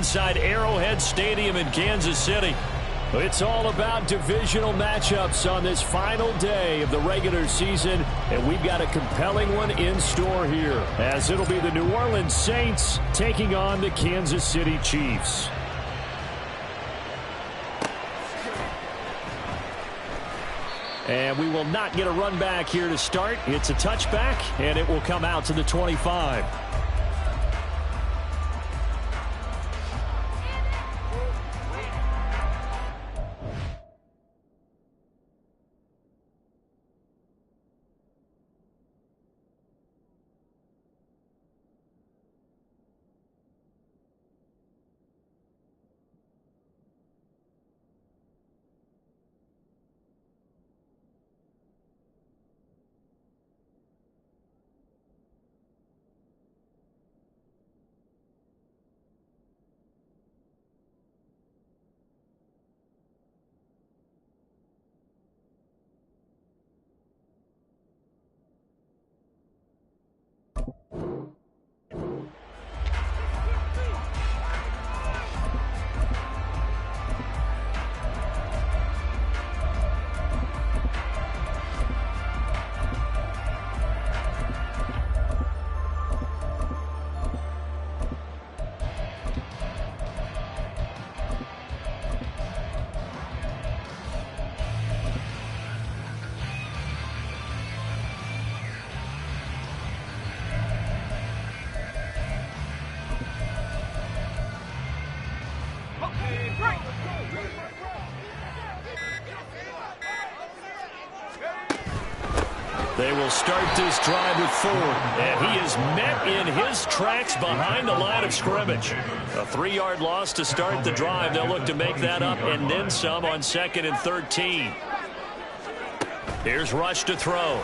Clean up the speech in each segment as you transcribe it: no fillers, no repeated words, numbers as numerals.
inside Arrowhead Stadium in Kansas City. It's all about divisional matchups on this final day of the regular season, and we've got a compelling one in store here, as it'll be the New Orleans Saints taking on the Kansas City Chiefs. And we will not get a run back here to start. It's a touchback, and it will come out to the 25. They will start this drive with Ford, and he is met in his tracks behind the line of scrimmage. A 3-yard loss to start the drive. They'll look to make that up and then some on 2nd and 13. Here's Rush to throw.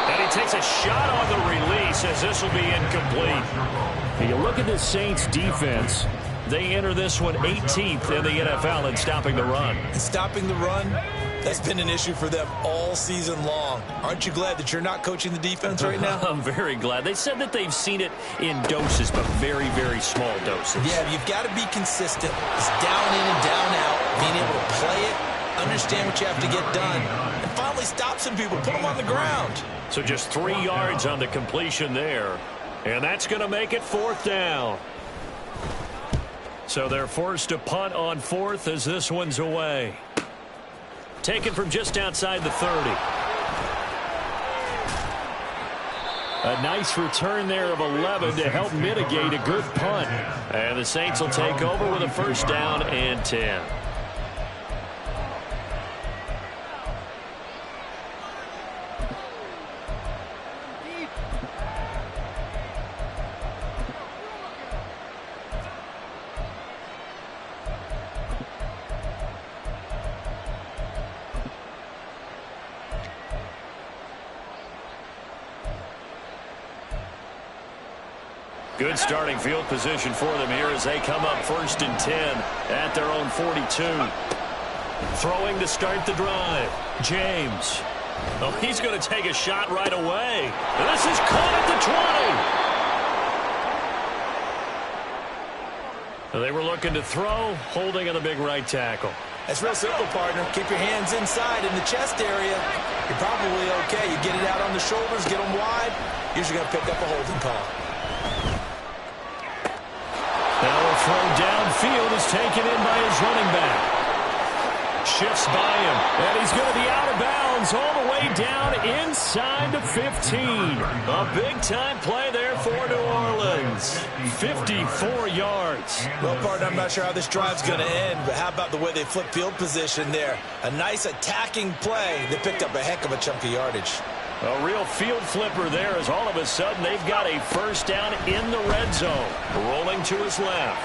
And he takes a shot on the release as this will be incomplete. And you look at the Saints defense. They enter this one 18th in the NFL in stopping the run. And stopping the run, that's been an issue for them all season long. Aren't you glad that you're not coaching the defense right now? I'm very glad. They said that they've seen it in doses, but very, very small doses. Yeah, you've got to be consistent. It's down in and down out, being able to play it, understand what you have to get done, and finally stop some people, put them on the ground. So just 3 yards on the completion there, and that's going to make it 4th down. So they're forced to punt on 4th as this one's away. Taken from just outside the 30. A nice return there of 11 to help mitigate a good punt. And the Saints will take over with a 1st down and 10. Good starting field position for them here as they come up 1st and 10 at their own 42. Throwing to start the drive. James. Oh, he's going to take a shot right away. And this is caught at the 20. They were looking to throw, holding on the big right tackle. That's real simple, partner. Keep your hands inside in the chest area. You're probably okay. You get it out on the shoulders, get them wide. Usually going to pick up a holding call. Now a throw downfield is taken in by his running back. Shifts by him, and he's going to be out of bounds all the way down inside the 15. A big-time play there for New Orleans. 54 yards. Well, partner, I'm not sure how this drive's going to end, but how about the way they flip field position there? A nice attacking play. They picked up a heck of a chunk of yardage. A real field flipper there as all of a sudden they've got a 1st down in the red zone. Rolling to his left.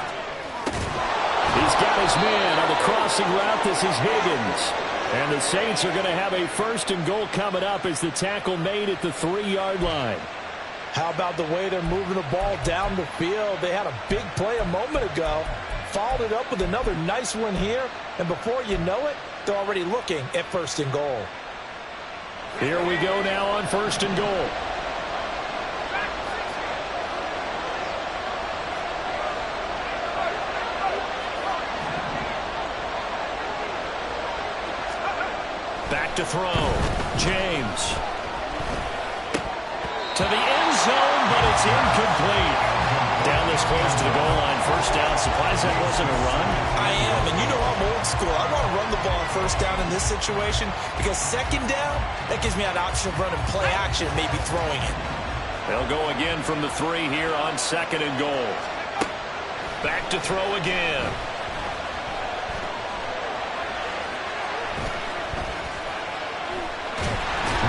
He's got his man on the crossing route. This is Higgins. And the Saints are going to have a 1st and goal coming up as the tackle made at the 3-yard line. How about the way they're moving the ball down the field? They had a big play a moment ago. Followed it up with another nice one here. And before you know it, they're already looking at 1st and goal. Here we go now on 1st and goal. Back to throw. James. To the end zone, but it's incomplete. Down this close to the goal line. First down. Surprised that wasn't a run. I am, and you know I'm old school. I want to run the ball on first down in this situation because second down, that gives me an option of running play action, maybe throwing it. They'll go again from the 3 here on second and goal. Back to throw again.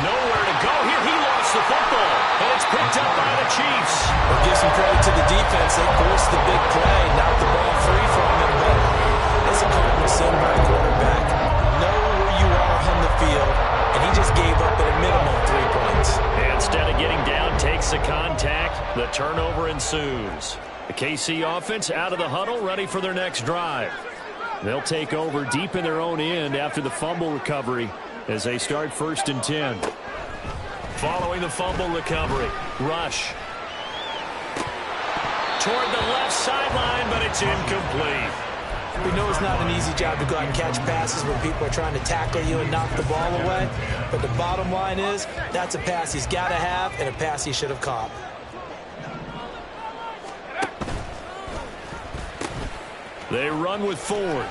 Nowhere to go here. He lost the football, and it's picked up by the Chiefs. We'll give some credit to the defense. They forced the big play, knocked the ball free from them, but it's a cardinal sin by a quarterback. Know where you are on the field, and he just gave up at a minimum 3 points. And instead of getting down, takes the contact. The turnover ensues. The KC offense out of the huddle, ready for their next drive. They'll take over deep in their own end after the fumble recovery as they start first and 10. Following the fumble recovery, rush. Toward the left sideline, but it's incomplete. We know it's not an easy job to go out and catch passes when people are trying to tackle you and knock the ball away. But the bottom line is, that's a pass he's got to have and a pass he should have caught. They run with Ford.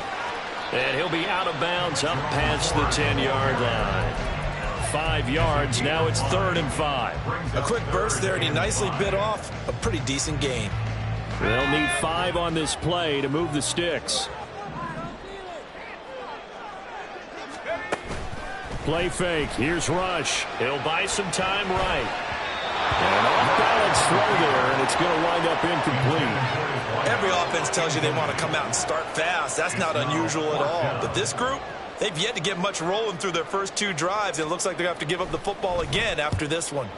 And he'll be out of bounds up past the 10-yard line. 5 yards. Now it's 3rd and 5. A quick burst there, and he nicely bit off a pretty decent gain. They'll need 5 on this play to move the sticks. Play fake. Here's Rush. He'll buy some time right. And off-balance throw there, and it's going to wind up incomplete. Every offense tells you they want to come out and start fast. That's not unusual at all. But this group, they've yet to get much rolling through their first 2 drives. It looks like they're going to have to give up the football again after this one.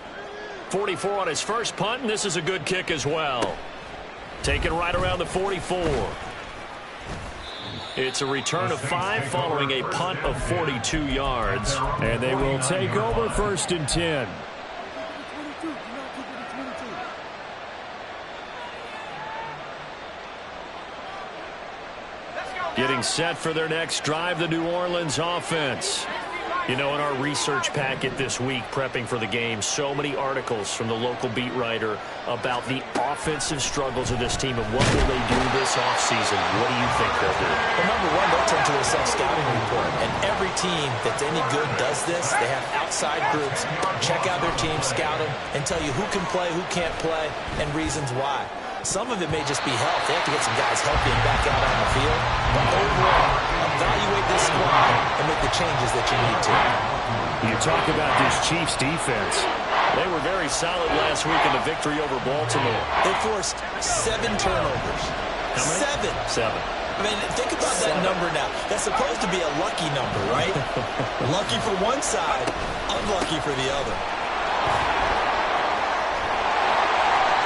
44 on his first punt, and this is a good kick as well. Taken right around the 44. It's a return of 5 following a punt of 42 yards. And they will take over first and 10. Getting set for their next drive, the New Orleans offense. You know, in our research packet this week, prepping for the game, so many articles from the local beat writer about the offensive struggles of this team and what will they do this offseason. What do you think they'll do? Well, number one, they'll turn to a self-scouting report. And every team that's any good does this. They have outside groups, check out their team, scout them, and tell you who can play, who can't play, and reasons why. Some of it may just be health. They have to get some guys healthy and back out on the field. But overall, evaluate this squad and make the changes that you need to. You talk about this Chiefs defense. They were very solid last week in the victory over Baltimore. They forced 7 turnovers. How many? 7. 7. I mean, think about that number now. That's supposed to be a lucky number, right? Lucky for one side, unlucky for the other.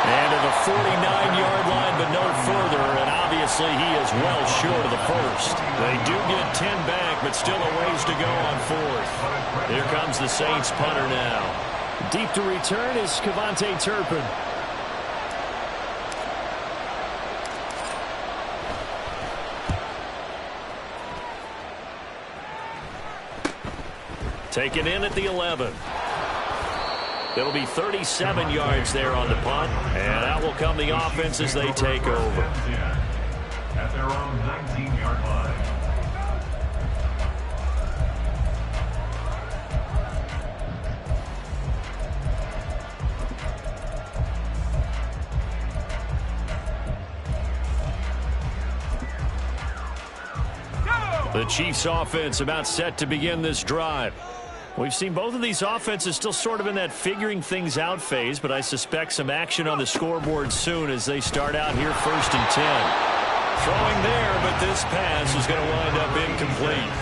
And to the 49-yard line, but no further, and obviously he is well short of the first. They do get 10 back, but still a ways to go on 4th. Here comes the Saints punter now. Deep to return is Kevontae Turpin. Taken in at the 11. It'll be 37 yards there on the punt, and out will come the offense as they take over. At their own 19-yard line. The Chiefs offense about set to begin this drive. We've seen both of these offenses still sort of in that figuring things out phase, but I suspect some action on the scoreboard soon as they start out here first and 10. Throwing there, but this pass is going to wind up incomplete.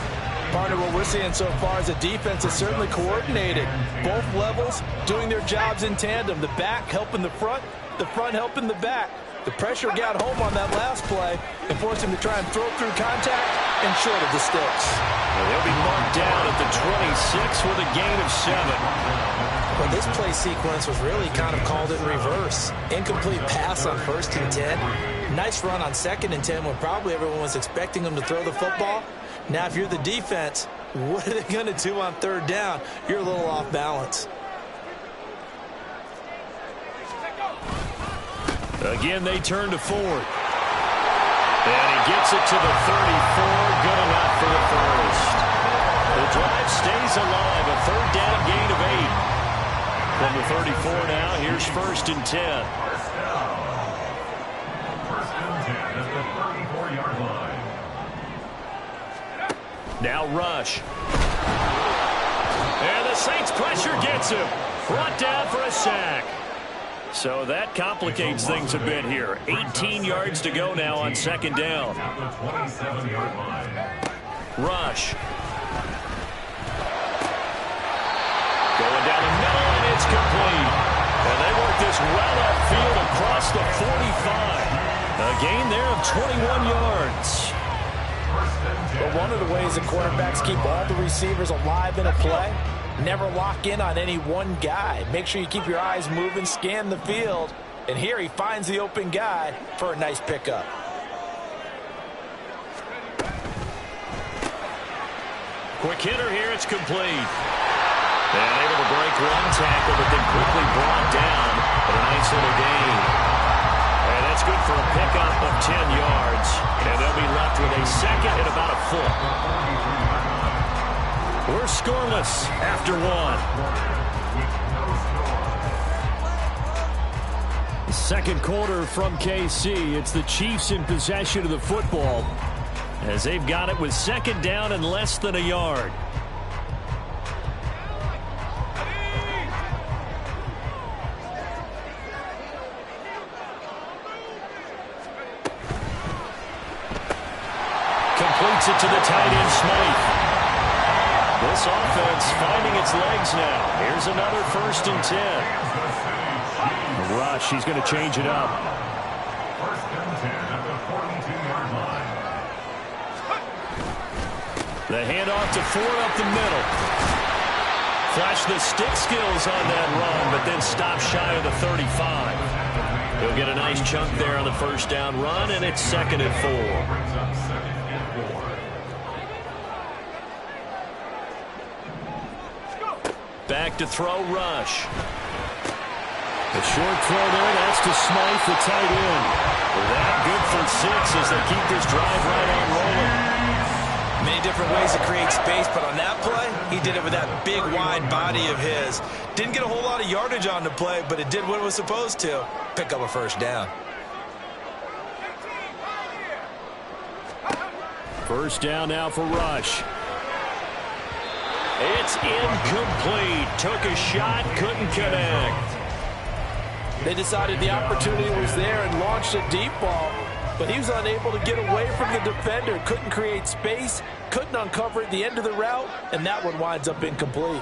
Partner, what we're seeing so far is a defense that's certainly coordinated. Both levels doing their jobs in tandem. The back helping the front helping the back. The pressure got home on that last play and forced him to try and throw through contact and short of the sticks. And they'll be marked down at the 26 with a gain of 7. Well, this play sequence was really kind of called in reverse. Incomplete pass on 1st and 10. Nice run on 2nd and 10 when probably everyone was expecting him to throw the football. Now, if you're the defense, What are they going to do on third down? You're a little off balance. Again, they turn to Ford. And he gets it to the 34. Good enough for the first. The drive stays alive. A third down gain of 8. From the 34 now, here's 1st and 10. First and 10 at the 34-yard line. Now Rush. And the Saints pressure gets him. Brought down for a sack. So that complicates things a bit here. 18 yards to go now on 2nd down. At the 27-yard line. Rush. Going down the middle, and it's complete. And they work this well upfield across the 45. A gain there of 21 yards. But one of the ways that quarterbacks keep all the receivers alive in a play, never lock in on any one guy. Make sure you keep your eyes moving, scan the field. And here he finds the open guy for a nice pickup. Quick hitter here, it's complete. And able to break one tackle, but then quickly brought down for a nice little gain. And that's good for a pickup of 10 yards. And they'll be left with a second and about a foot. We're scoreless after one. Second quarter from KC. It's the Chiefs in possession of the football as they've got it with 2nd down and less than a yard. Completes it to the tight end, Smythe. This offense finding its legs now. Here's another 1st and 10. Rush, he's going to change it up. 1st and 10 at the 42-yard line. The handoff to Ford up the middle. Flash the stick skills on that run, but then stop shy of the 35. He'll get a nice chunk there on the 1st down run, and it's 2nd and 4. Brings up 2nd and 4. Back to throw, Rush. A short throw there, that's to Smythe, the tight end. That good for 6 as they keep this drive right on rolling. Many different ways to create space, but on that play, he did it with that big, wide body of his. Didn't get a whole lot of yardage on the play, but it did what it was supposed to. Pick up a 1st down. 1st down now for Rush. It's incomplete. Took a shot, couldn't connect. They decided the opportunity was there and launched a deep ball, but he was unable to get away from the defender. Couldn't create space, couldn't uncover at the end of the route, and that one winds up incomplete.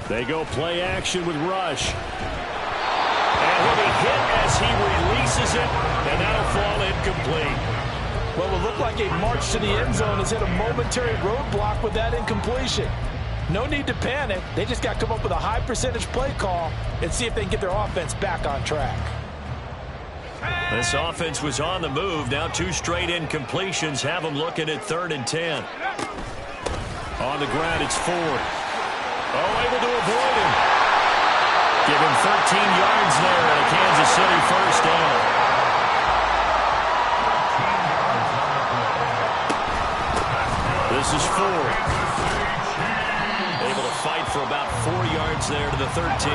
They go play action with Rush. And he'll be hit as he releases it, and that'll fall incomplete. What will look like a march to the end zone has hit a momentary roadblock with that incompletion. No need to panic. They just got to come up with a high percentage play call and see if they can get their offense back on track. This offense was on the move. Now 2 straight incompletions have them looking at 3rd and 10. On the ground, it's Ford. Oh, able to avoid him. Give him 13 yards there and a Kansas City 1st down. This is Ford. Able to fight for about 4 yards there to the 13.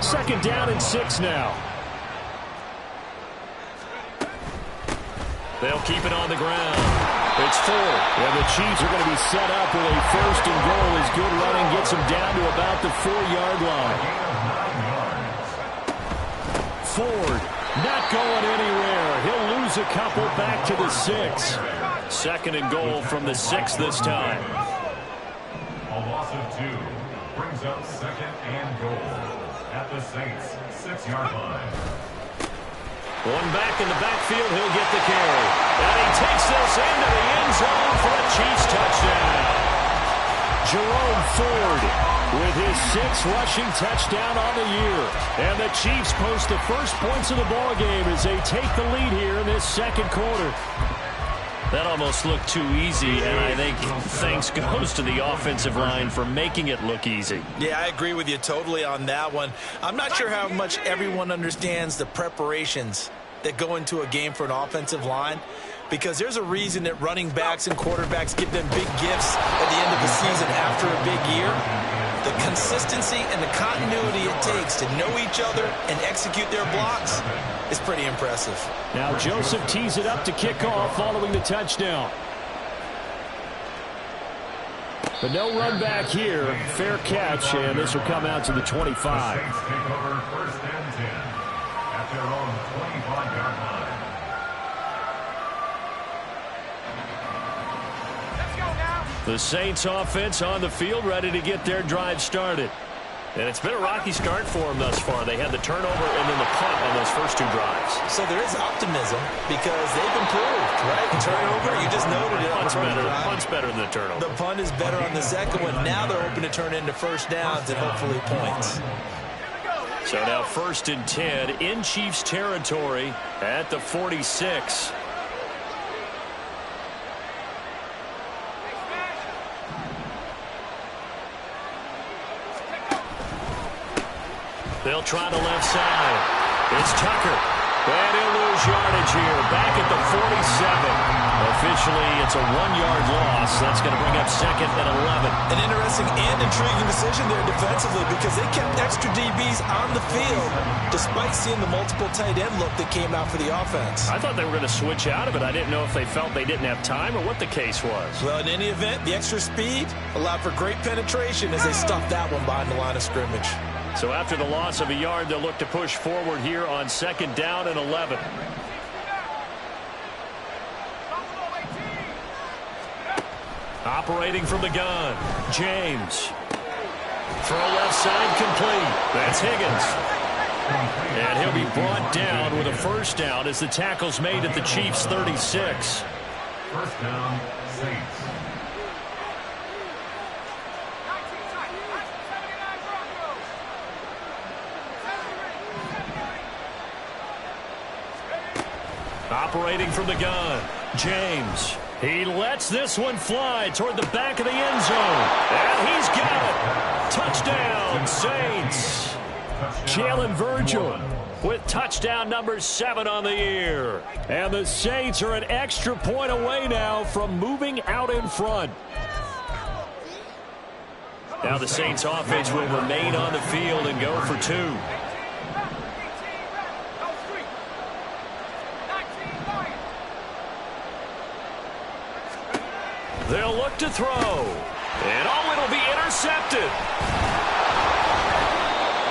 2nd down and 6 now. They'll keep it on the ground. It's Ford. And the Chiefs are going to be set up with a 1st and goal as good running gets them down to about the 4-yard line. Ford not going anywhere. He'll lose a couple back to the 6. 2nd and goal from the 6 this time. A loss of 2 brings up 2nd and goal at the Saints 6-yard line. One back in the backfield, he'll get the carry. And he takes this into the end zone for a Chiefs touchdown. Jerome Ford with his 6th rushing touchdown on the year. And the Chiefs post the first points of the ball game as they take the lead here in this 2nd quarter. That almost looked too easy, and I think thanks goes to the offensive line for making it look easy. Yeah, I agree with you totally on that one. I'm not sure how much everyone understands the preparations that go into a game for an offensive line, because there's a reason that running backs and quarterbacks give them big gifts at the end of the season after a big year. The consistency and the continuity it takes to know each other and execute their blocks is pretty impressive. Now Joseph tees it up to kick off following the touchdown. But no run back here. Fair catch, and this will come out to the 25. The Saints take over 1st and 10 at their own 25-yard line. The Saints offense on the field, ready to get their drive started. And it's been a rocky start for them thus far. They had the turnover and then the punt on those first 2 drives. So there is optimism because they've improved, right? Turnover, you just noted it. Punt's better than the turnover. The punt is better on the second one. Now they're hoping to turn into first downs and hopefully points. So now 1st and 10 in Chiefs territory at the 46. They'll try the left side. It's Tucker. And he'll lose yardage here. Back at the 47. Officially, it's a 1-yard loss. That's going to bring up 2nd and 11. An interesting and intriguing decision there defensively because they kept extra DBs on the field despite seeing the multiple tight end look that came out for the offense. I thought they were going to switch out of it. I didn't know if they felt they didn't have time or what the case was. Well, in any event, the extra speed allowed for great penetration as they stuffed that one behind the line of scrimmage. So after the loss of a yard, they'll look to push forward here on 2nd down and 11. Operating from the gun, James. Throw left side complete. That's Higgins. And he'll be brought down with a 1st down as the tackle's made at the Chiefs' 36. 1st down, Saints. Operating from the gun, James. He lets this one fly toward the back of the end zone. And he's got it. Touchdown, Saints. Jalen Virgil with touchdown number 7 on the year. And the Saints are an extra point away now from moving out in front. Now the Saints offense will remain on the field and go for 2. They'll look to throw. And it'll be intercepted.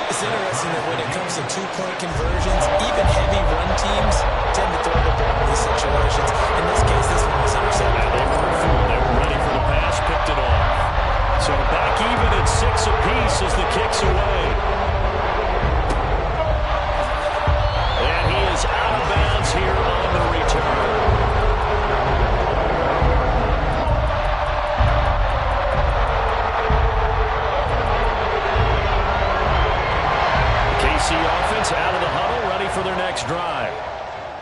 It's interesting that when it comes to 2-point conversions, even heavy run teams tend to throw the ball in these situations. In this case, this one was intercepted. They were ready for the pass, picked it off. So back even at 6 apiece as the kick's away. And he is out of bounds here on the return. Offense out of the huddle, ready for their next drive.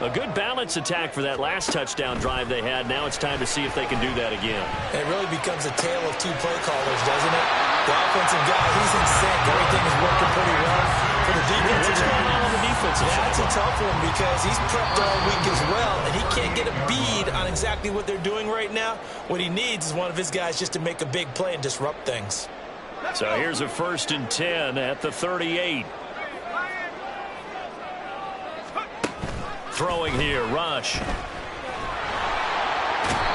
A good balance attack for that last touchdown drive they had. Now it's time to see if they can do that again. It really becomes a tale of 2 play callers, doesn't it? The offensive guy, he's in sync. Everything is working pretty well. For the defensive on the defensive side. That's a tough one because he's prepped all week as well, and he can't get a bead on exactly what they're doing right now. What he needs is one of his guys just to make a big play and disrupt things. So here's a 1st and 10 at the 38. Throwing here, Rush.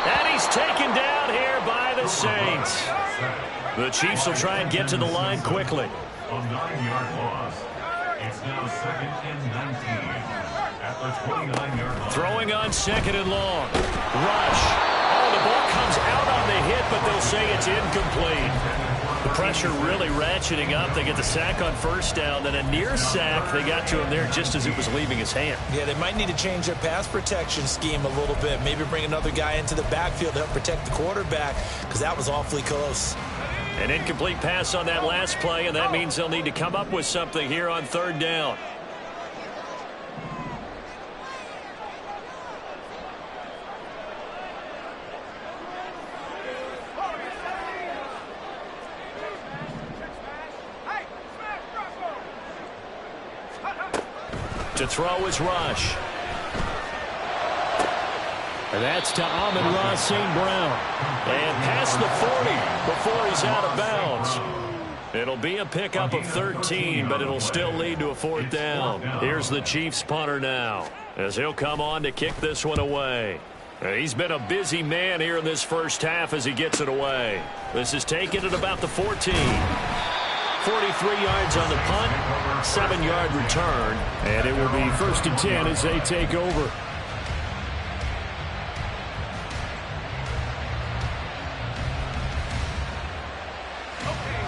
And he's taken down here by the Saints. The Chiefs will try and get to the line quickly. A 9-yard loss. It's now 2nd and 19 at the 29-yard line. Throwing on 2nd and long. Rush. Oh, the ball comes out on the hit, but they'll say it's incomplete. The pressure really ratcheting up. They get the sack on 1st down. Then a near sack. They got to him there just as it was leaving his hand. Yeah, they might need to change their pass protection scheme a little bit. Maybe bring another guy into the backfield to help protect the quarterback because that was awfully close. An incomplete pass on that last play, and that means they'll need to come up with something here on 3rd down. To throw is Rush. And that's to Amon-Ra St. Brown. And past the 40 before he's out of bounds. It'll be a pickup of 13, but it'll still lead to a 4th down. Here's the Chiefs punter now, as he'll come on to kick this one away. He's been a busy man here in this first half as he gets it away. This is taken at about the 14. 43 yards on the punt, 7-yard return. And it will be 1st and 10 as they take over.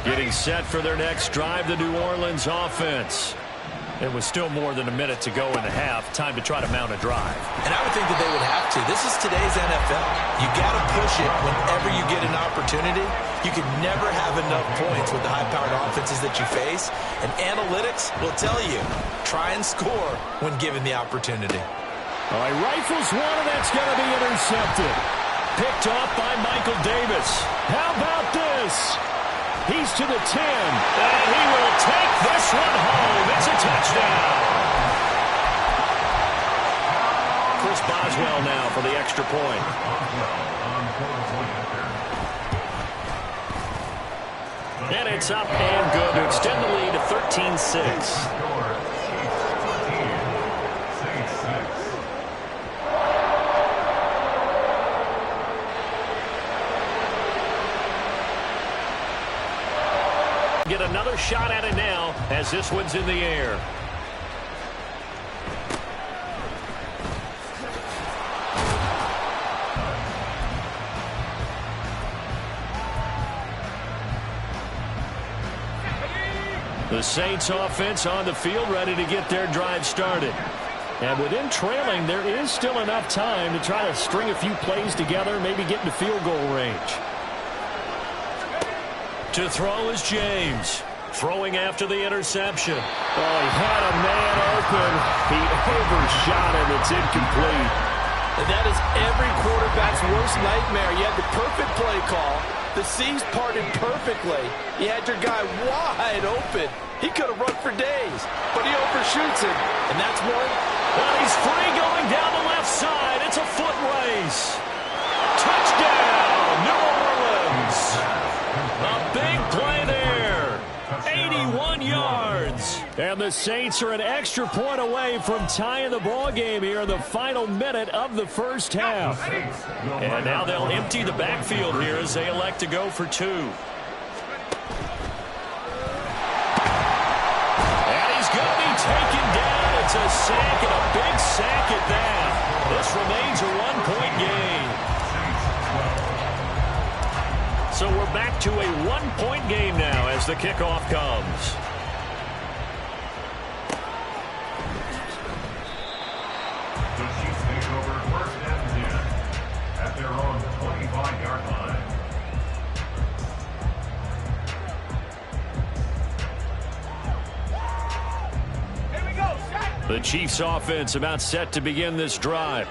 Getting set for their next drive, the New Orleans offense. It was still more than a minute to go in the half. Time to try to mount a drive. And I would think that they would have to. This is today's NFL. You got to push it whenever you get an opportunity. You can never have enough points with the high-powered offenses that you face. And analytics will tell you, try and score when given the opportunity. All right, rifles one, and that's going to be intercepted. Picked off by Michael Davis. How about this? He's to the 10. And he will take this one home. It's a touchdown. Chris Boswell now for the extra point. And it's up and good to extend the lead to 13-6. Get another shot at it now as this one's in the air. The Saints offense on the field ready to get their drive started. And with them trailing, there is still enough time to try to string a few plays together, maybe get into field goal range. To throw is James. Throwing after the interception. Oh, he had a man open. He overshot him. It's incomplete. And that is every quarterback's worst nightmare. You had the perfect play call. The C's parted perfectly. You had your guy wide open. He could have run for days, but he overshoots it. And that's one. Well, he's free going down the left side. It's a foot race. Touchdown, New Orleans. A big play there. 81 yards. And the Saints are an extra point away from tying the ball game here in the final minute of the first half. And now they'll empty the backfield here as they elect to go for 2. And he's going to be taken down. It's a sack, and a big sack at that. This remains a 1-point game. So we're back to a 1-point game now as the kickoff comes. The Chiefs take over 1st and 10 at their own 25-yard line. The Chiefs offense about set to begin this drive.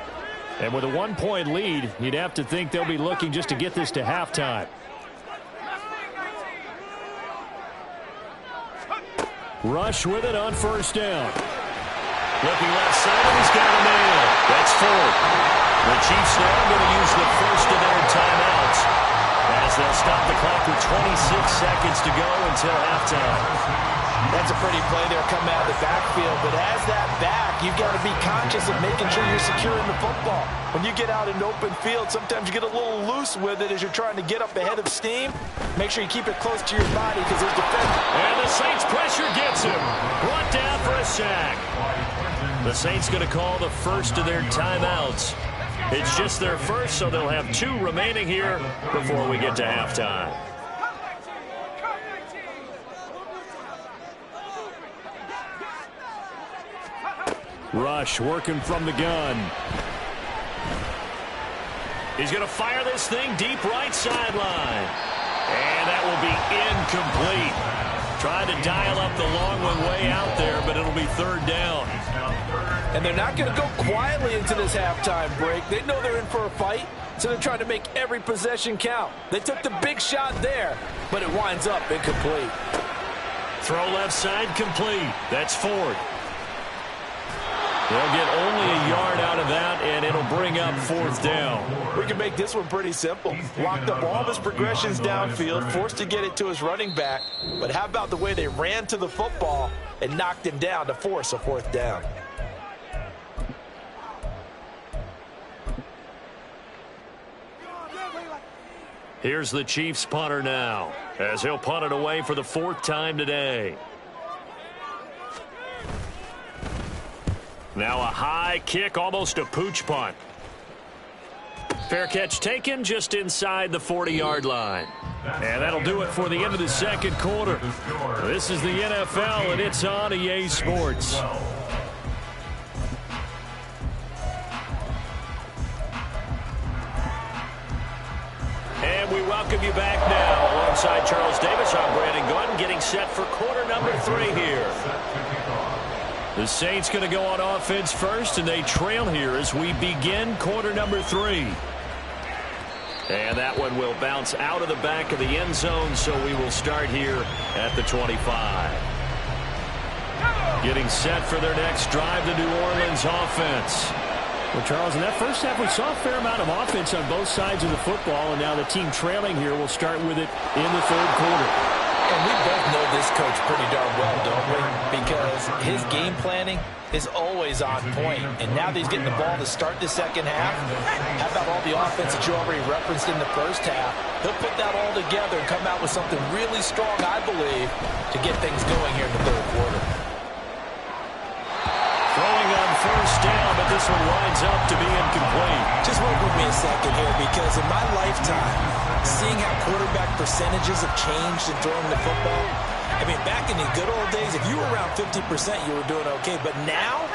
And with a 1-point lead, you'd have to think they'll be looking just to get this to halftime. Rush with it on 1st down. Looking left side, and he's got a man. That's 4th. The Chiefs now going to use the first of their timeouts as they'll stop the clock with 26 seconds to go until halftime. That's a pretty play there coming out of the backfield, but as that back, you've got to be conscious of making sure you're securing the football. When you get out in open field, sometimes you get a little loose with it as you're trying to get up ahead of steam. Make sure you keep it close to your body because there's defenders. And the Saints pressure gets him. Brought down for a sack. The Saints going to call the first of their timeouts. It's just their first, so they'll have 2 remaining here before we get to halftime. Rush working from the gun. He's going to fire this thing deep right sideline. And that will be incomplete. Tried to dial up the long one way out there, but it'll be 3rd down. And they're not going to go quietly into this halftime break. They know they're in for a fight, so they're trying to make every possession count. They took the big shot there, but it winds up incomplete. Throw left side complete. That's 4th. They'll get only a yard out of that, and it'll bring up 4th down. We can make this one pretty simple. Locked up all of his progressions downfield, forced to get it to his running back. But how about the way they ran to the football and knocked him down to force a 4th down? Here's the Chiefs punter now, as he'll punt it away for the 4th time today. Now a high kick, almost a pooch punt. Fair catch taken just inside the 40-yard line. And that'll do it for the end of the 2nd quarter. This is the NFL, and it's on EA Sports. And we welcome you back now. Alongside Charles Davis, I'm Brandon Gordon, getting set for quarter number 3 here. The Saints going to go on offense first, and they trail here as we begin quarter number 3. And that one will bounce out of the back of the end zone, so we will start here at the 25. Getting set for their next drive, the New Orleans offense. Well, Charles, in that first half, we saw a fair amount of offense on both sides of the football, and now the team trailing here will start with it in the 3rd quarter. And we both know this coach pretty darn well, don't we? Because his game planning is always on point. And now that he's getting the ball to start the 2nd half, how about all the offense that you already referenced in the 1st half? He'll put that all together and come out with something really strong, I believe, to get things going here in the 3rd quarter. Throwing on 1st down, but this one winds up to be incomplete. Just work with me a second here, because in my lifetime, seeing how quarterback percentages have changed in throwing the football, I mean, back in the good old days, if you were around 50%, you were doing okay. But now,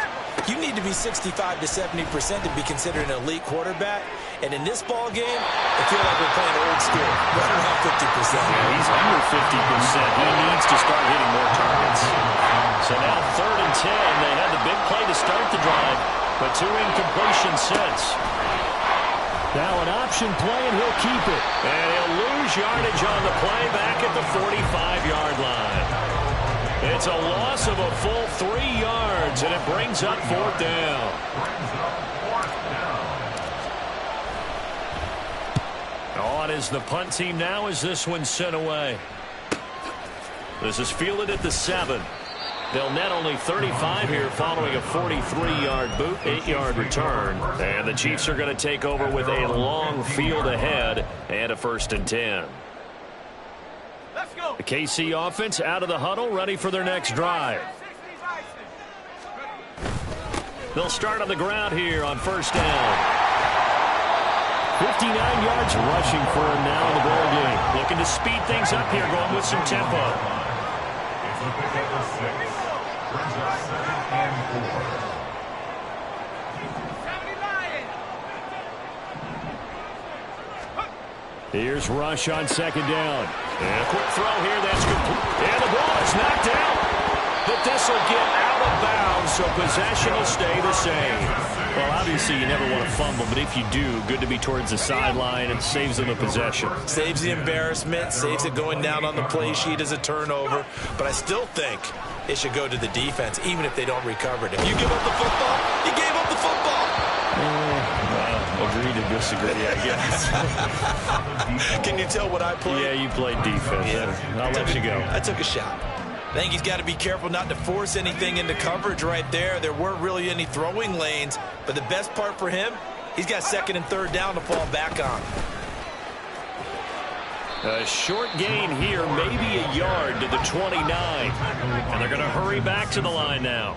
you need to be 65 to 70% to be considered an elite quarterback. And in this ball game, I feel like we're playing old school, right around 50%. Yeah, he's under 50%. He needs to start hitting more targets. So now 3rd and 10. They had the big play to start the drive, but 2 incompletions since. Now an option play, and he'll keep it. And he'll lose yardage on the play back at the 45-yard line. It's a loss of a full 3 yards, and it brings up 4th down. On is the punt team now as this one's sent away. This is fielded at the 7. They'll net only 35 here following a 43-yard boot, 8-yard return. And the Chiefs are going to take over with a long field ahead and a 1st and 10. Let's go. The KC offense out of the huddle, ready for their next drive. They'll start on the ground here on 1st down. 59 yards rushing for him now in the ball game. Looking to speed things up here, going with some tempo. It's a pick at the 6. Brings up 2nd and 4. Here's Rush on 2nd down. And a quick throw here, that's complete. And the ball is knocked out. But this will get out of bounds, so possession will stay the same. Well, obviously you never want to fumble, but if you do, good to be towards the sideline. It saves them a possession. Saves the embarrassment, saves it going down on the play sheet as a turnover. But I still think it should go to the defense, even if they don't recover it. If you give up the football, you gave up the football. Agree to disagree, I guess. Can you tell what I played? Yeah, you played defense. Yeah. I'll let you go. I took a shot. I think he's got to be careful not to force anything into coverage right there. There weren't really any throwing lanes, but the best part for him, he's got 2nd and 3rd down to fall back on. A short gain here, maybe a yard to the 29. And they're going to hurry back to the line now.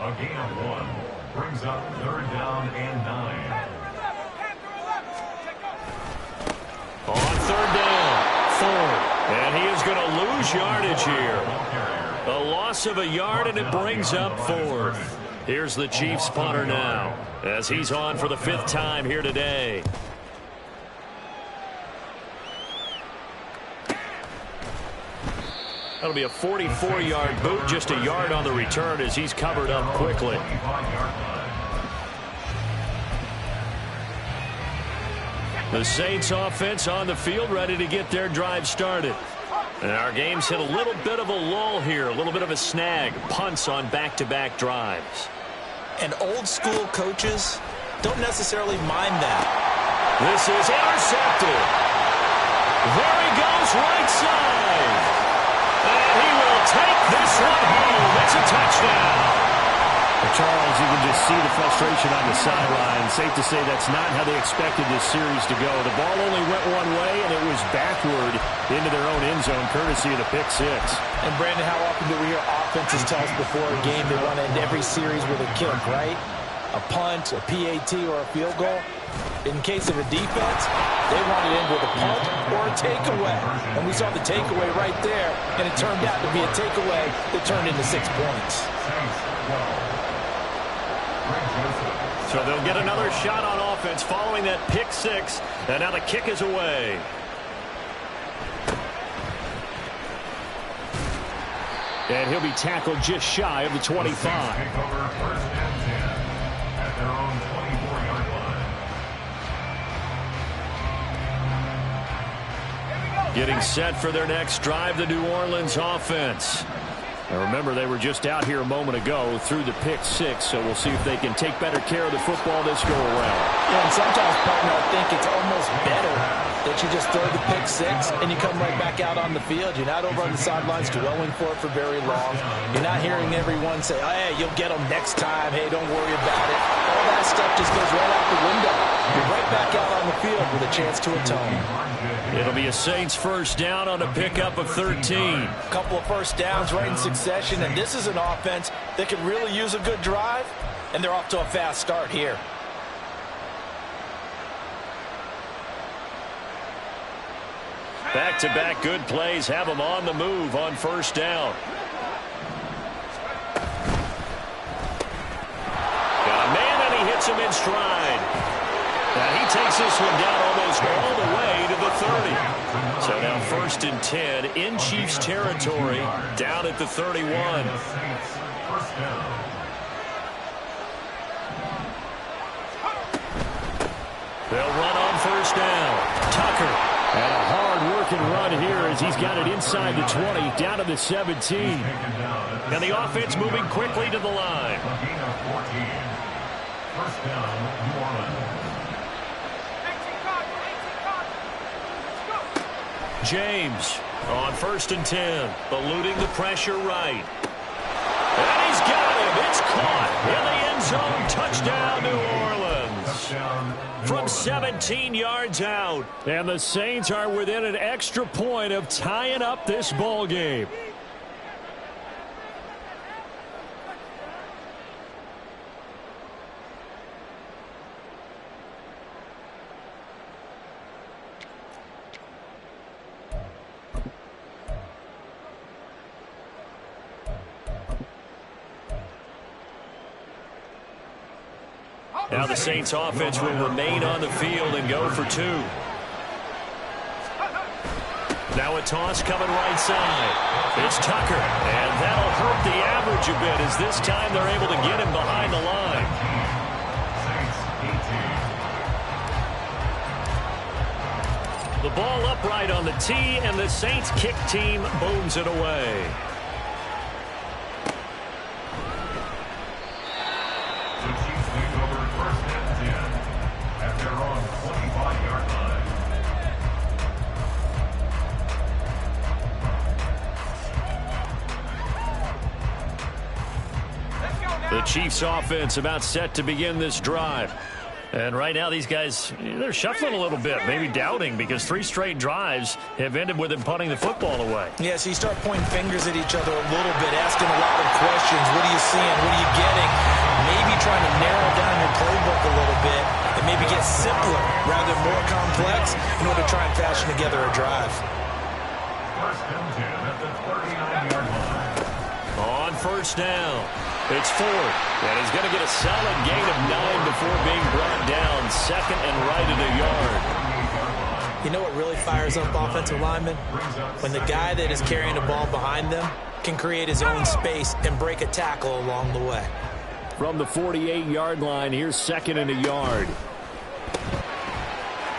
A gain of 1 brings up 3rd down and 9. On 3rd down, 4. And he is going to lose yardage here. A loss of a yard, and it brings up 4th. Here's the Chiefs punter now, as he's on for the 5th time here today. That'll be a 44-yard boot, just a yard on the return as he's covered up quickly. The Saints offense on the field, ready to get their drive started. And our game's hit a little bit of a lull here, a little bit of a snag. Punts on back-to-back drives. And old school coaches don't necessarily mind that. This is intercepted. There he goes, right side. And he will take this one home. It's a touchdown. Well, Charles, you can just see the frustration on the sideline. Safe to say that's not how they expected this series to go. The ball only went one way, and it was backward into their own end zone, courtesy of the pick six. And, Brandon, how often do we hear offenses tell us before a game they want to end every series with a kick, right? A punt, a PAT, or a field goal. In case of a defense, they want it in with a punt or a takeaway. And we saw the takeaway right there, and it turned out to be a takeaway that turned into 6 points. So they'll get another shot on offense following that pick six. And now the kick is away. And he'll be tackled just shy of the 25. Getting set for their next drive, the New Orleans offense. Now remember, they were just out here a moment ago through the pick six, so we'll see if they can take better care of the football this go around. Yeah, and sometimes, partner, I think it's almost better that you just throw the pick six and you come right back out on the field. You're not over on the sidelines dwelling for it for very long. You're not hearing everyone say, oh, hey, you'll get them next time. Hey, don't worry about it. All that stuff just goes right out the window. You're right back out on the field with a chance to atone. It'll be a Saints first down on a pickup of 13. A couple of first downs right in succession, and this is an offense that could really use a good drive, and they're off to a fast start here. Back-to-back good plays have them on the move on first down. Got a man, and he hits him in stride. Now he takes this one down almost all the way to the 30. So now first and 10 in Chiefs territory, down at the 31. They'll run on first down. Tucker. And a hard-working run here as he's got it inside the 20, down to the 17. And the offense moving quickly to the line. First down, New Orleans. James on first and 10, eluding the pressure right. And he's got him. It's caught in the end zone. Touchdown, New Orleans. From 17 yards out. And the Saints are within an extra point of tying up this ball game. Now the Saints offense will remain on the field and go for two. Now a toss coming right side. It's Tucker, and that'll hurt the average a bit as this time they're able to get him behind the line. The ball upright on the tee, and the Saints kick team booms it away. The Chiefs offense about set to begin this drive. And right now these guys, they're shuffling a little bit, maybe doubting, because 3 straight drives have ended with them punting the football away. Yeah, so you start pointing fingers at each other a little bit, asking a lot of questions. What are you seeing? What are you getting? Maybe trying to narrow down your playbook a little bit and maybe get simpler rather than more complex in order to try and fashion together a drive. First and 10 at the 39-yard line. On first down. It's Ford, and he's going to get a solid gain of 9 before being brought down, second and right at a yard. You know what really fires up offensive linemen? When the guy that is carrying the ball behind them can create his own space and break a tackle along the way. From the 48-yard line, here's second and a yard.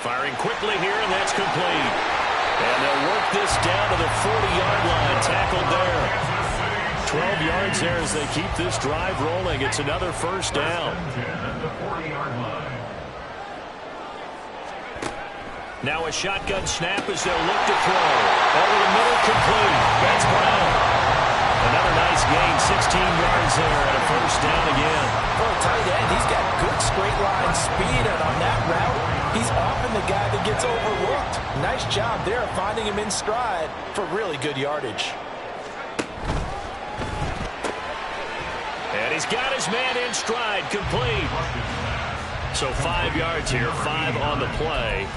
Firing quickly here, and that's complete. And they'll work this down to the 40-yard line, tackled there. 12 yards there as they keep this drive rolling. It's another first down. Now a shotgun snap as they'll look to throw. Over the middle, complete. That's Brown. Another nice gain, 16 yards there, and a first down again. For a tight end, he's got good straight line speed, and on that route, he's often the guy that gets overlooked. Nice job there finding him in stride for really good yardage. And he's got his man in stride, complete. So 5 yards here, 5 on the play,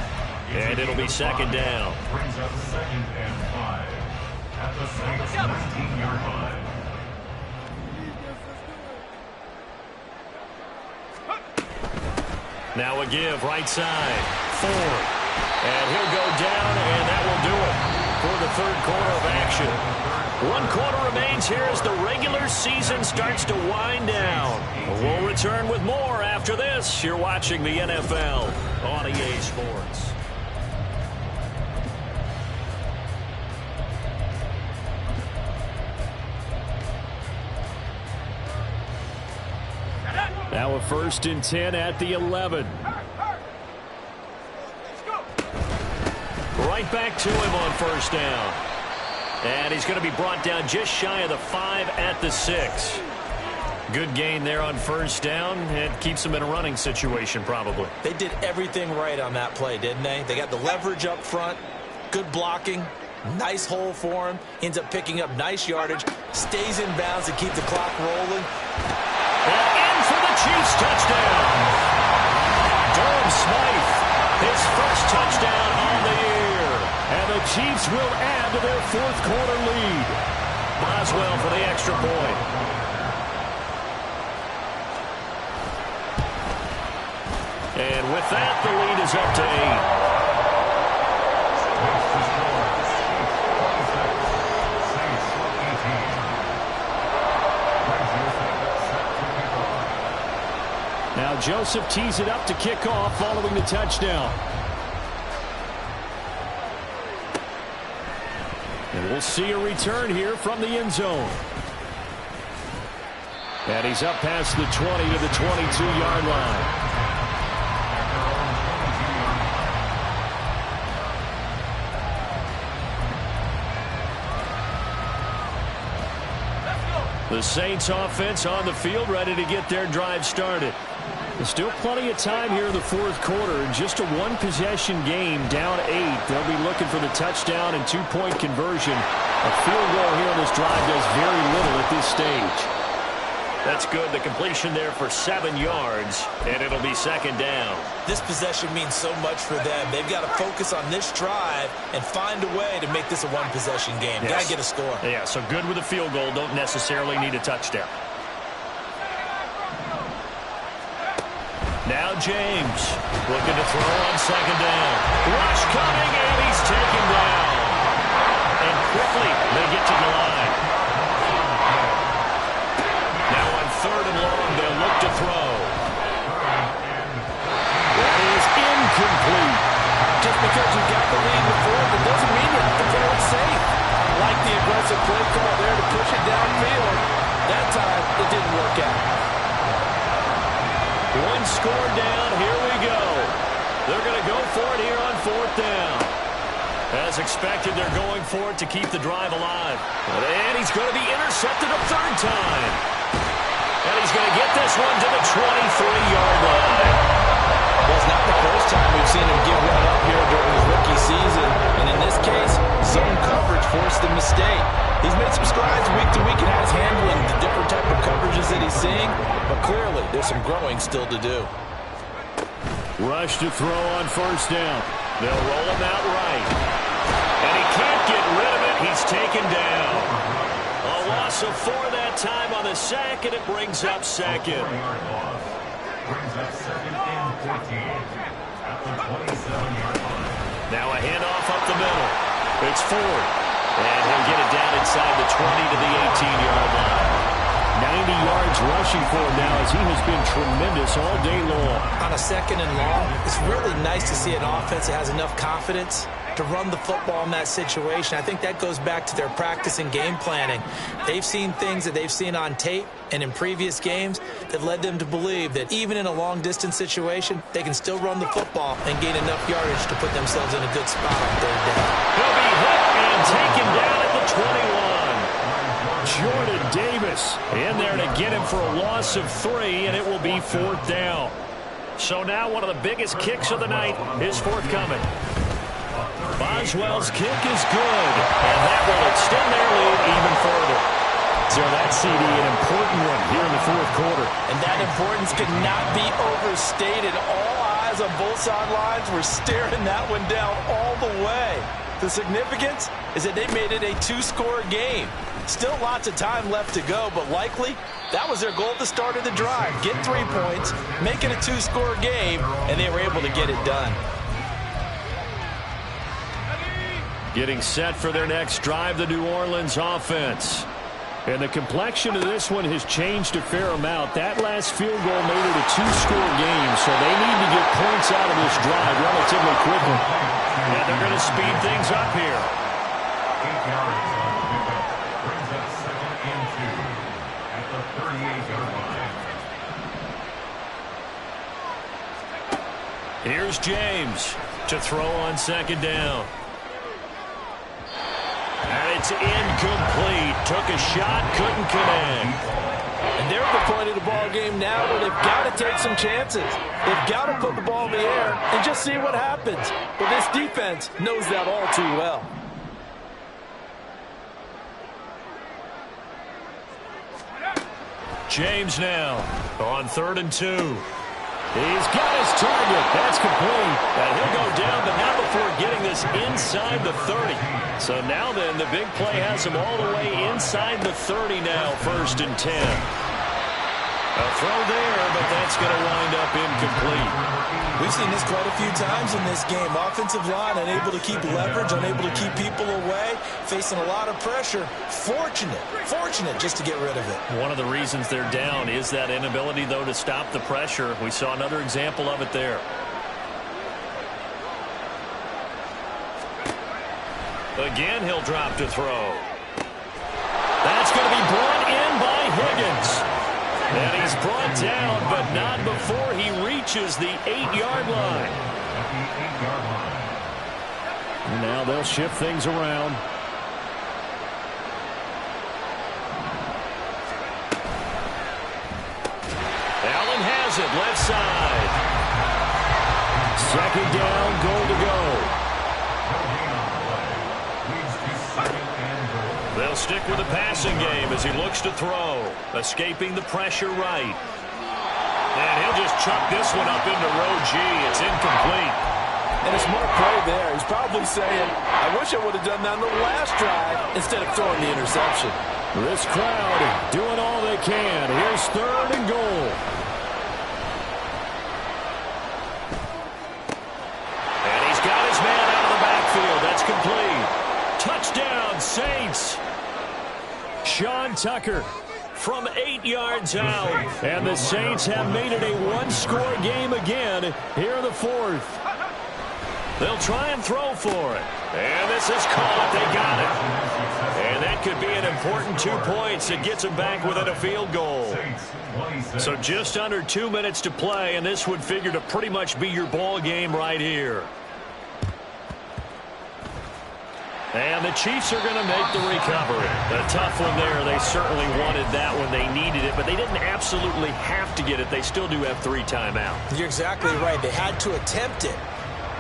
and it'll be second down. Brings up second and 5 at the Saints' 19-yard line. Now a give, right side, Ford. And he'll go down, and that will do it for the third quarter of action. 1 quarter remains here as the regular season starts to wind down. We'll return with more after this. You're watching the NFL on EA Sports. Now a 1st and 10 at the 11. Right back to him on first down. And he's going to be brought down just shy of the 5 at the 6. Good gain there on first down. It keeps him in a running situation probably. They did everything right on that play, didn't they? They got the leverage up front, good blocking, nice hole for him, ends up picking up nice yardage, stays in bounds to keep the clock rolling. And in for the Chiefs touchdown. Durham Smythe, his first touchdown on the year. And the Chiefs will add to their 4th quarter lead. Boswell for the extra point. And with that, the lead is up to 8. Now Joseph tees it up to kick off following the touchdown. And we'll see a return here from the end zone. And he's up past the 20 to the 22-yard line. The Saints offense on the field, ready to get their drive started. There's still plenty of time here in the 4th quarter. Just a 1-possession game, down 8. They'll be looking for the touchdown and 2-point conversion. A field goal here on this drive does very little at this stage. That's good. The completion there for 7 yards, and it'll be second down. This possession means so much for them. They've got to focus on this drive and find a way to make this a 1-possession game. Yes. Got to get a score. Yeah, so good with a field goal. Don't necessarily need a touchdown. Now James looking to throw on second down. Rush coming, and he's taken down. And quickly they get to the line. Now on 3rd and long, they'll look to throw. That is incomplete. Just because you got the lead in the 4th, it doesn't mean you have to throw it safe. I like the aggressive play call there to push it downfield. That time, it didn't work out. 1 score down, here we go. They're going to go for it here on 4th down. As expected, they're going for it to keep the drive alive. And he's going to be intercepted a 3rd time. And he's going to get this one to the 23-yard line. Well, it's not the first time we've seen him give one up here during his rookie season. And in this case, zone coverage forced him to stay. He's made some strides week to week and has handling the different type of coverages that he's seeing. But clearly, there's some growing still to do. Rush to throw on 1st down. They'll roll him out right. And he can't get rid of it. He's taken down. A loss of 4 that time on the sack, and it brings up second. Brings up second and 14 at the 27-yard line. Now a handoff up the middle. It's Ford. And he'll get it down inside the 20 to the 18-yard line. 90 yards rushing for him now as he has been tremendous all day long. On a 2nd and long, it's really nice to see an offense that has enough confidence to run the football in that situation. I think that goes back to their practice and game planning. They've seen things that they've seen on tape and in previous games that led them to believe that even in a long-distance situation, they can still run the football and gain enough yardage to put themselves in a good spot on third down. He'll be hit and taken down at the 21. Jordan Davis in there to get him for a loss of 3, and it will be 4th down. So now one of the biggest kicks of the night is forthcoming. Boswell's kick is good, and that will extend their lead even further. So that CD, an important one here in the fourth quarter. And that importance cannot be overstated. All eyes on both sidelines were staring that one down all the way. The significance is that they made it a 2-score game. Still lots of time left to go, but likely that was their goal at the start of the drive. Get 3 points, make it a 2-score game, and they were able to get it done. Getting set for their next drive, the New Orleans offense. And the complexion of this one has changed a fair amount. That last field goal made it a 2-score game, so they need to get points out of this drive relatively quickly. And they're going to speed things up here. 8 yards on the pickup. Brings up 2nd and 2 at the 38-yard line. Here's James to throw on 2nd down. And it's incomplete. Took a shot, couldn't connect. And they're at the point of the ball game now where they've got to take some chances. They've got to put the ball in the air and just see what happens. But this defense knows that all too well. James now on 3rd and 2. He's got his target. That's complete. And he'll go down, but not before getting this inside the 30. So now then, the big play has him all the way inside the 30 now, 1st and 10. A throw there, but that's going to wind up incomplete. We've seen this quite a few times in this game. Offensive line unable to keep leverage, unable to keep people away, facing a lot of pressure. Fortunate just to get rid of it. One of the reasons they're down is that inability, though, to stop the pressure. We saw another example of it there. Again, he'll drop to throw. That's going to be brought in by Higgins. And he's brought down, but not before he reaches the 8-yard line. At the 8-yard line. And now they'll shift things around. Allen has it, left side. 2nd down, goal to go. They'll stick with the passing game as he looks to throw. Escaping the pressure right. And he'll just chuck this one up into row G. It's incomplete. And a smart play there. He's probably saying, I wish I would have done that on the last drive instead of throwing the interception. This crowd doing all they can. Here's 3rd and goal. And he's got his man out of the backfield. That's complete. Touchdown, Saints. Sean Tucker from 8 yards out. And the Saints have made it a 1-score game again here in the 4th. They'll try and throw for it. And this is caught. They got it. And that could be an important 2 points. It gets them back within a field goal. So just under 2 minutes to play, and this would figure to pretty much be your ball game right here. And the Chiefs are going to make the recovery. A tough one there. They certainly wanted that when they needed it, but they didn't absolutely have to get it. They still do have 3 timeouts. You're exactly right. They had to attempt it.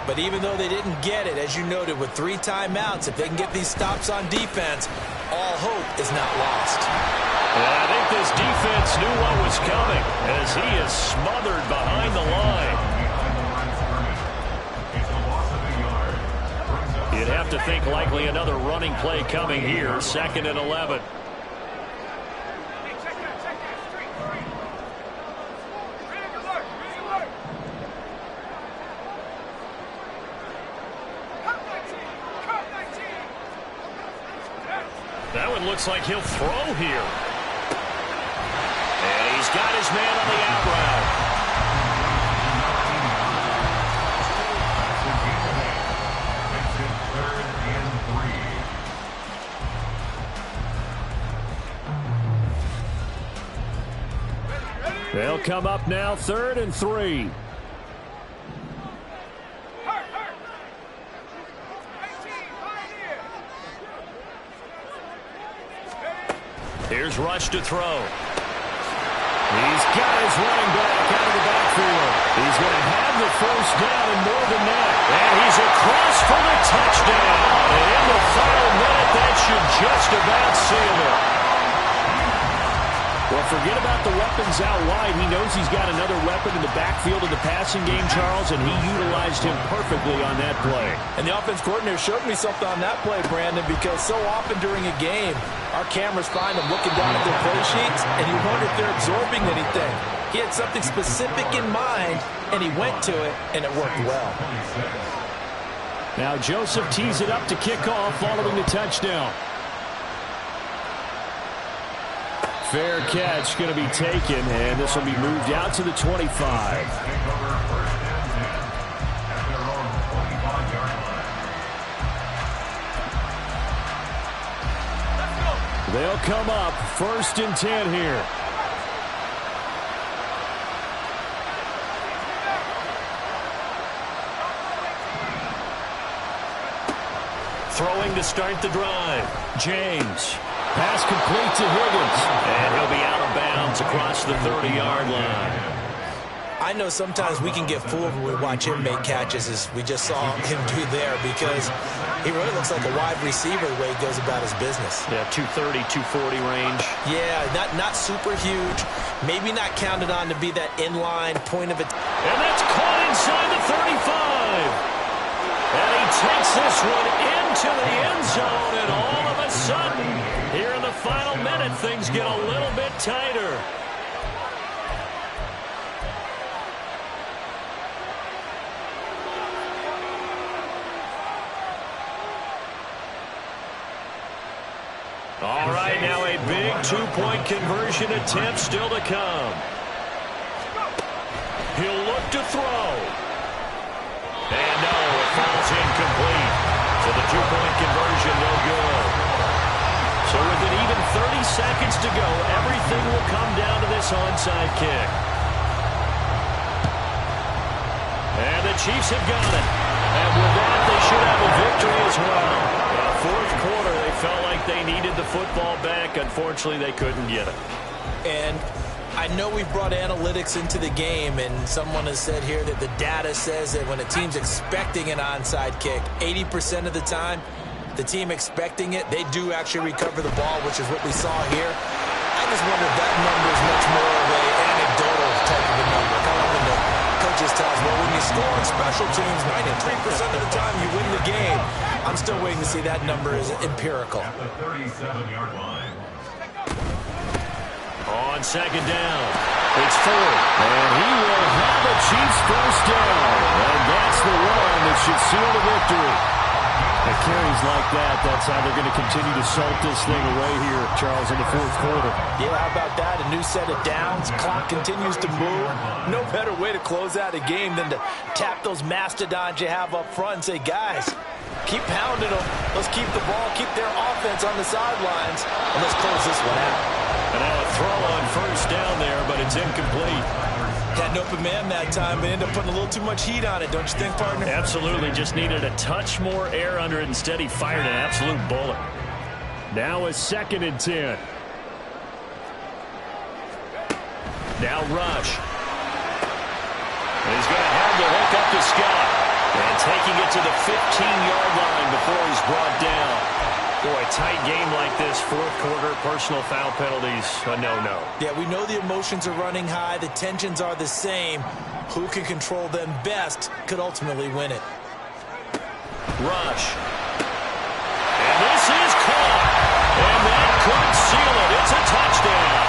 But even though they didn't get it, as you noted, with 3 timeouts, if they can get these stops on defense, all hope is not lost. And I think this defense knew what was coming as he is smothered behind the line. You'd have to think likely another running play coming here, 2nd and 11. That one looks like he'll throw here. And he's got his man on the out route. They'll come up now, 3rd and 3. Here's Rush to throw. He's got his running back out of the backfield. He's going to have the first down and more than that. And he's across for the touchdown. And in the final minute, that should just about seal it. Well, forget about the weapons out wide. He knows he's got another weapon in the backfield of the passing game, Charles, and he utilized him perfectly on that play. And the offense coordinator showed me something on that play, Brandon, because so often during a game, our cameras find them looking down at their play sheets, and you wonder if they're absorbing anything. He had something specific in mind, and he went to it, and it worked well. Now Joseph tees it up to kick off following the touchdown. Fair catch going to be taken, and this will be moved out to the 25. They'll come up 1st and 10 here. Throwing to start the drive. James. Pass complete to Higgins. And he'll be out of bounds across the 30-yard line. I know sometimes we can get fooled when we watch him make catches, as we just saw him do there, because he really looks like a wide receiver the way he goes about his business. Yeah, 230, 240 range. Yeah, not super huge. Maybe not counted on to be that inline point of attack. And that's caught inside the 35. And he takes this one into the end zone, and all of a sudden, here in the final minute, things get a little bit tighter. All right, now a big two-point conversion attempt still to come. He'll look to throw. And no, it falls incomplete. So the two-point conversion, no good. So with an even 30 seconds to go, everything will come down to this onside kick. And the Chiefs have got it. And with that, they should have a victory as well. Fourth quarter, they felt like they needed the football back. Unfortunately, they couldn't get it. And I know we've brought analytics into the game, and someone has said here that the data says that when a team's expecting an onside kick, 80% of the time, the team expecting it, they do actually recover the ball, which is what we saw here. I just wonder if that number is much more of an anecdotal type of a number. Kind of when the coaches tell us, well, when you score on special teams, 93% of the time you win the game. I'm still waiting to see that number is empirical. At the 37-yard line. On second down, it's Ford. And he will have a Chiefs first down. And that's the one that should seal the victory. The carries like that, that's how they're going to continue to salt this thing away here, Charles, in the fourth quarter. Yeah, how about that? A new set of downs. Clock continues to move. No better way to close out a game than to tap those mastodons you have up front and say, guys, keep pounding them. Let's keep the ball, keep their offense on the sidelines, and let's close this one out. And now a throw on first down there, but it's incomplete. Had an open man that time, but ended up putting a little too much heat on it, don't you think, partner? Absolutely, just needed a touch more air under it. Instead, he fired an absolute bullet. Now a 2nd and 10. Now Rush. And he's going to have the hook up to Scott. And taking it to the 15-yard line before he's brought down. Boy, tight game like this, fourth quarter, personal foul penalties, a no-no. Yeah, we know the emotions are running high. The tensions are the same. Who can control them best could ultimately win it. Rush. And this is caught. And that could seal it. It's a touchdown.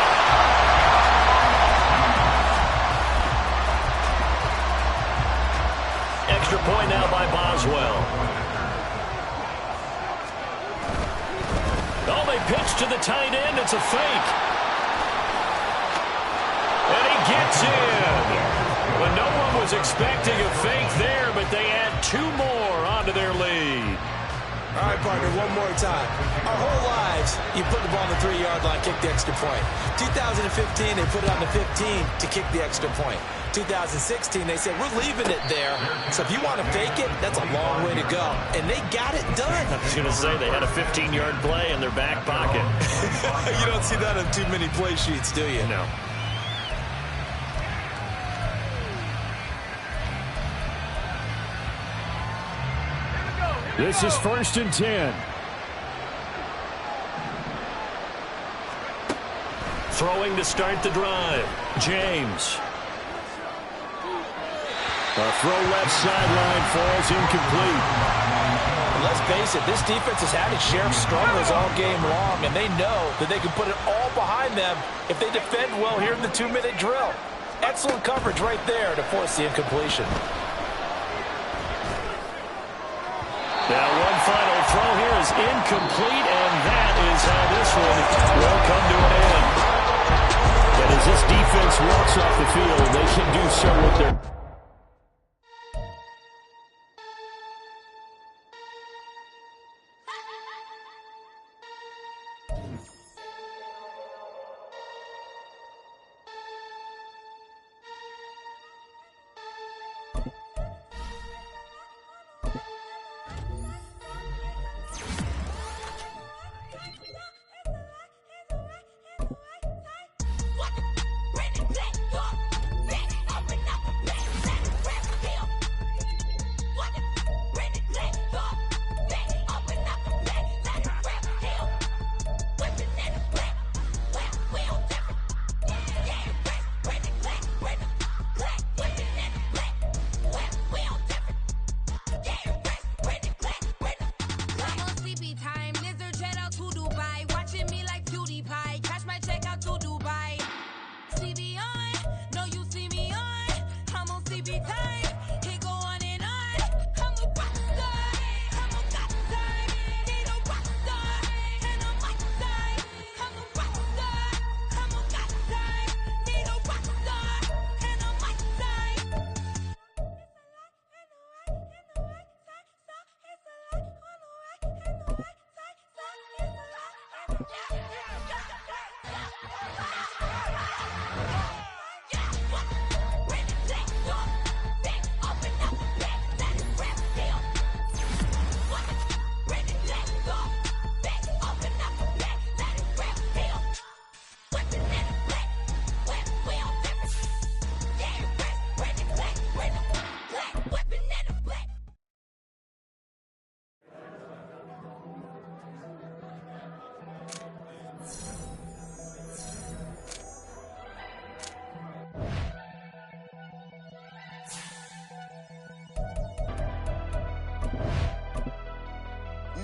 Extra point now by Boswell. Oh, they pitch to the tight end. It's a fake. And he gets in. Well, no one was expecting a fake there, but they add 2 more onto their lead. All right, partner, one more time. Our whole lives, you put the ball on the 3-yard line, kick the extra point. 2015, they put it on the 15 to kick the extra point. 2016, they said, we're leaving it there. So if you want to fake it, that's a long way to go. And they got it done. I was going to say, they had a 15-yard play in their back pocket. You don't see that on too many play sheets, do you? No. This is 1st and 10. Throwing to start the drive, James. A throw left sideline falls incomplete. And let's face it, this defense has had its share of struggles all game long, and they know that they can put it all behind them if they defend well here in the 2-minute drill. Excellent coverage right there to force the incompletion. Now one final throw here is incomplete, and that is how this one will come to an end. And as this defense walks off the field, they can do so with their...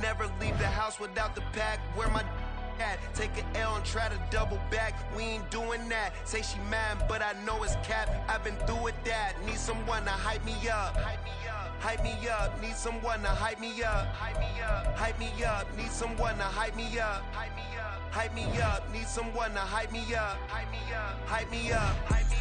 Never leave the house without the pack. Where my at? Take an L and try to double back. We ain't doing that. Say she mad, but I know it's cap. I've been through with that. Need someone to hype me up. Hype me up. Hype me up. Need someone to hype me up. Hype me up. Hype me up. Need someone to hype me up. Hype me up. Hype me up. Need someone to hype me up. Hype me up. Hype me up. Hype me up.